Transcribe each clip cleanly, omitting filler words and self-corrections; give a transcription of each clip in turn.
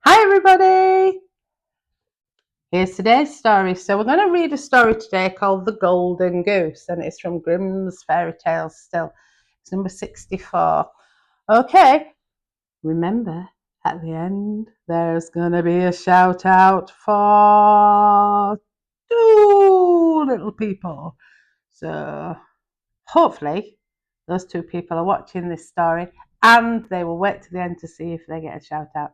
Hi everybody! Here's today's story. So we're going to read a story today called The Golden Goose, and it's from Grimm's Fairy Tales still. It's number 64. Okay, remember at the end there's going to be a shout out for two little people. So hopefully those two people are watching this story and they will wait to the end to see if they get a shout out.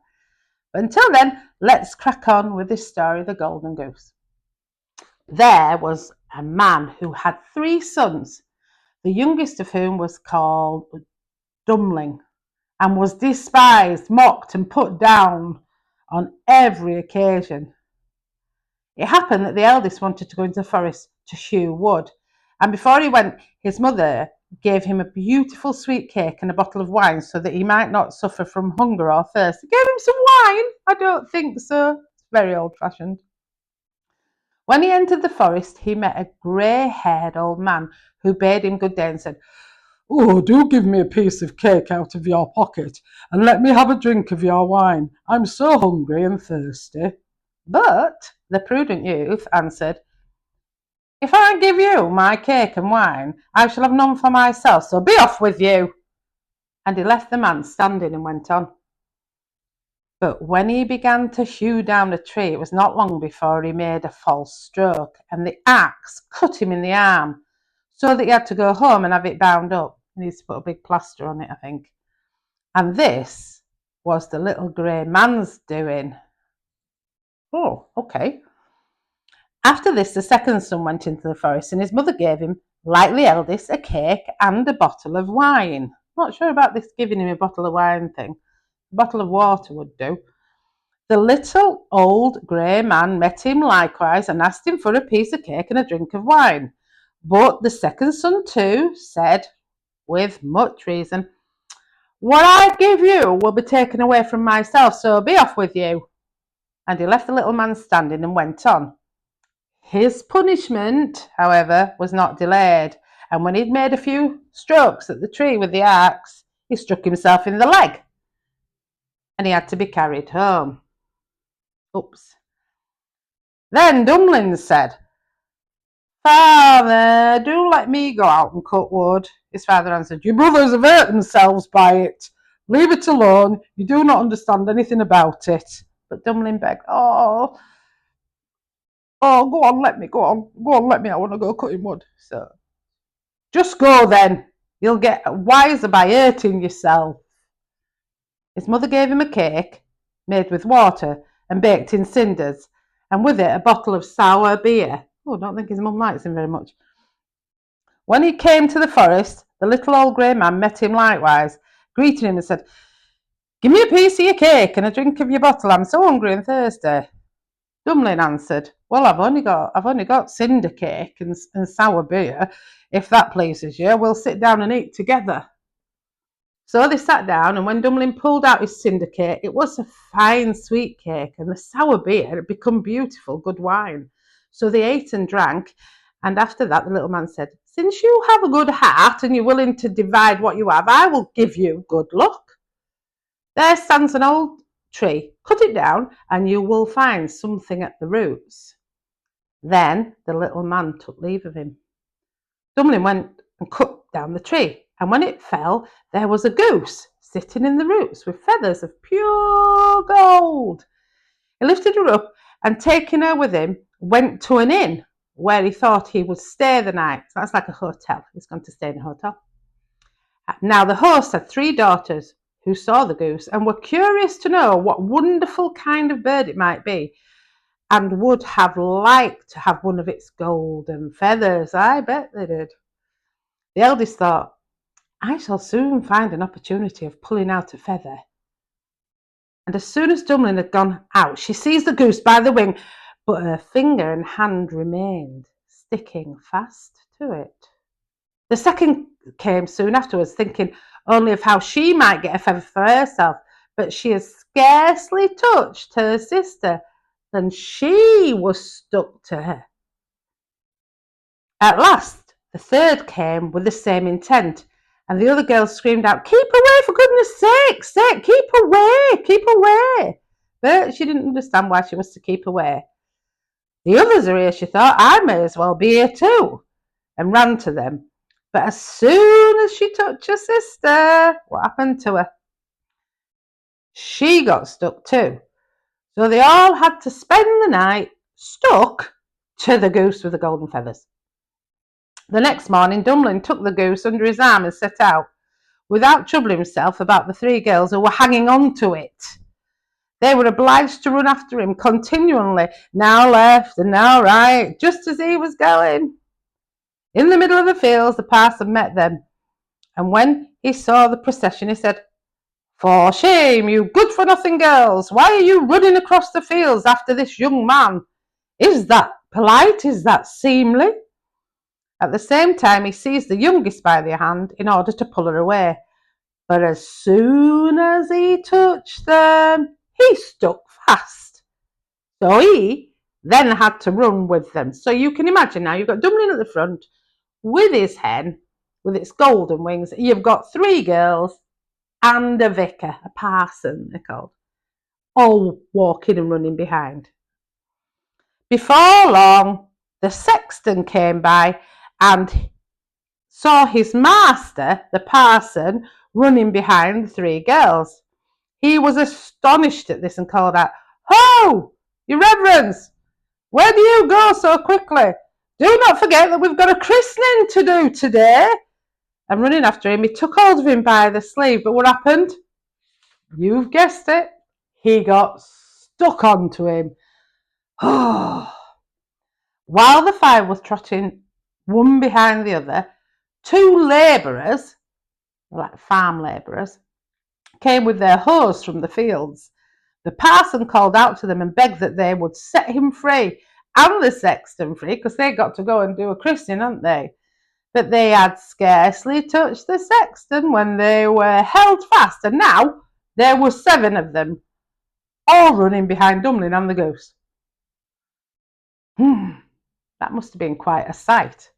But until then, let's crack on with this story, The Golden Goose. There was a man who had 3 sons, the youngest of whom was called Dummling, and was despised, mocked, and put down on every occasion. It happened that the eldest wanted to go into the forest to hew wood, and before he went, his mother gave him a beautiful sweet cake and a bottle of wine so that he might not suffer from hunger or thirst. He gave him some wine? I don't think so. It's very old-fashioned. When he entered the forest, he met a grey-haired old man who bade him good day and said, "Oh, do give me a piece of cake out of your pocket and let me have a drink of your wine. I'm so hungry and thirsty." But the prudent youth answered, "If I give you my cake and wine, I shall have none for myself, so be off with you." And he left the man standing and went on. But when he began to hew down a tree, it was not long before he made a false stroke, and the axe cut him in the arm, so that he had to go home and have it bound up. He needs to put a big plaster on it, I think. And this was the little grey man's doing. Oh, okay. After this, the second son went into the forest, and his mother gave him, like the eldest, a cake and a bottle of wine. Not sure about this giving him a bottle of wine thing. A bottle of water would do. The little old grey man met him likewise and asked him for a piece of cake and a drink of wine. But the second son too said, with much reason, "What I give you will be taken away from myself, so be off with you." And he left the little man standing and went on. His punishment, however, was not delayed, and when he'd made a few strokes at the tree with the axe, he struck himself in the leg, and he had to be carried home. Oops. Then Dummling said, "Father, do let me go out and cut wood." His father answered, "Your brothers have hurt themselves by it. Leave it alone. You do not understand anything about it." But Dummling begged, "Oh, go on, let me, go on. Go on, let me. I want to go cutting wood." So, "Just go then. You'll get wiser by hurting yourself." His mother gave him a cake made with water and baked in cinders, and with it a bottle of sour beer. Oh, I don't think his mum likes him very much. When he came to the forest, the little old grey man met him likewise, greeted him and said, "Give me a piece of your cake and a drink of your bottle. I'm so hungry and thirsty." Dummling answered, "Well, I've only got cinder cake and sour beer. If that pleases you, we'll sit down and eat together." So they sat down, and when Dummling pulled out his cinder cake, it was a fine sweet cake, and the sour beer had become beautiful, good wine. So they ate and drank, and after that the little man said, "Since you have a good heart and you're willing to divide what you have, I will give you good luck. There stands an old tree. Cut it down, and you will find something at the roots." Then the little man took leave of him. Dummling went and cut down the tree, and when it fell, there was a goose sitting in the roots with feathers of pure gold. He lifted her up, and taking her with him, went to an inn where he thought he would stay the night. So that's like a hotel. He's going to stay in a hotel. Now the host had 3 daughters who saw the goose and were curious to know what wonderful kind of bird it might be, and would have liked to have one of its golden feathers. I bet they did. The eldest thought, "I shall soon find an opportunity of pulling out a feather." And as soon as Dummling had gone out, she seized the goose by the wing, but her finger and hand remained sticking fast to it. The second came soon afterwards, thinking only of how she might get a feather for herself, but she had scarcely touched her sister than she was stuck to her. At last the third came with the same intent, and the other girls screamed out, "Keep away, for goodness sake, keep away, keep away." but she didn't understand why she was to keep away. The others are here, she thought. I may as well be here too, and ran to them. But as soon as she touched her sister, what happened to her? She got stuck too. So they all had to spend the night stuck to the goose with the golden feathers. The next morning, Dummling took the goose under his arm and set out, without troubling himself about the three girls who were hanging on to it. They were obliged to run after him continually, now left and now right, just as he was going. In the middle of the fields, the parson met them, and when he saw the procession, he said, "For shame, you good-for-nothing girls! Why are you running across the fields after this young man? Is that polite? Is that seemly?" At the same time, he seized the youngest by the hand in order to pull her away. But as soon as he touched them, he stuck fast. So he then had to run with them. So you can imagine now, you've got Dummling at the front with his hen, with its golden wings. You've got three girls and a vicar, a parson they're called, all walking and running behind. Before long, the sexton came by and saw his master, the parson, running behind the three girls. He was astonished at this and called out, "Ho, your reverence! Where do you go so quickly? Do not forget that we've got a christening to do today." And running after him, he took hold of him by the sleeve. But what happened? You've guessed it. He got stuck onto him. While the five was trotting one behind the other, two labourers, like farm labourers, came with their hoes from the fields. The parson called out to them and begged that they would set him free and the sexton free, because they got to go and do a christening, hadn't they? But they had scarcely touched the sexton when they were held fast, and now there were 7 of them, all running behind Dummling and the goose. That must have been quite a sight.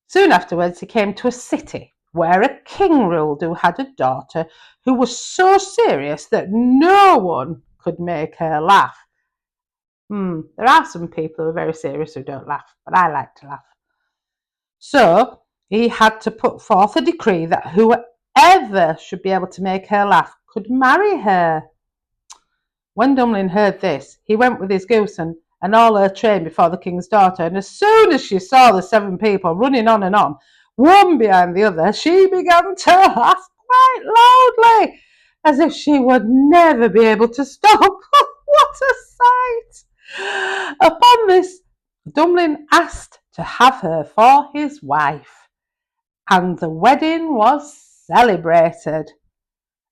Soon afterwards he came to a city where a king ruled who had a daughter who was so serious that no one could make her laugh. There are some people who are very serious who don't laugh, but I like to laugh. So he had to put forth a decree that whoever should be able to make her laugh could marry her. When Dummling heard this, he went with his goose and all her train before the king's daughter, and as soon as she saw the 7 people running on and on, one behind the other, she began to laugh quite loudly, as if she would never be able to stop. What a sight! Upon this, Dummling asked to have her for his wife, and the wedding was celebrated.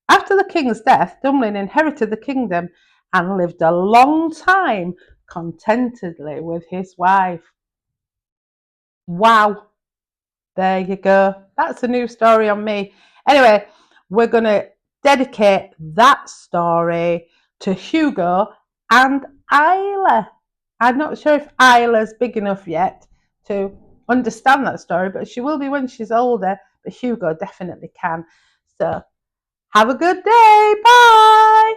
After the king's death, Dummling inherited the kingdom and lived a long time contentedly with his wife. Wow, there you go. That's a new story on me. Anyway, we're going to dedicate that story to Hugo and Isla. I'm not sure if Isla's big enough yet to understand that story, but she will be when she's older, but Hugo definitely can. So have a good day. Bye.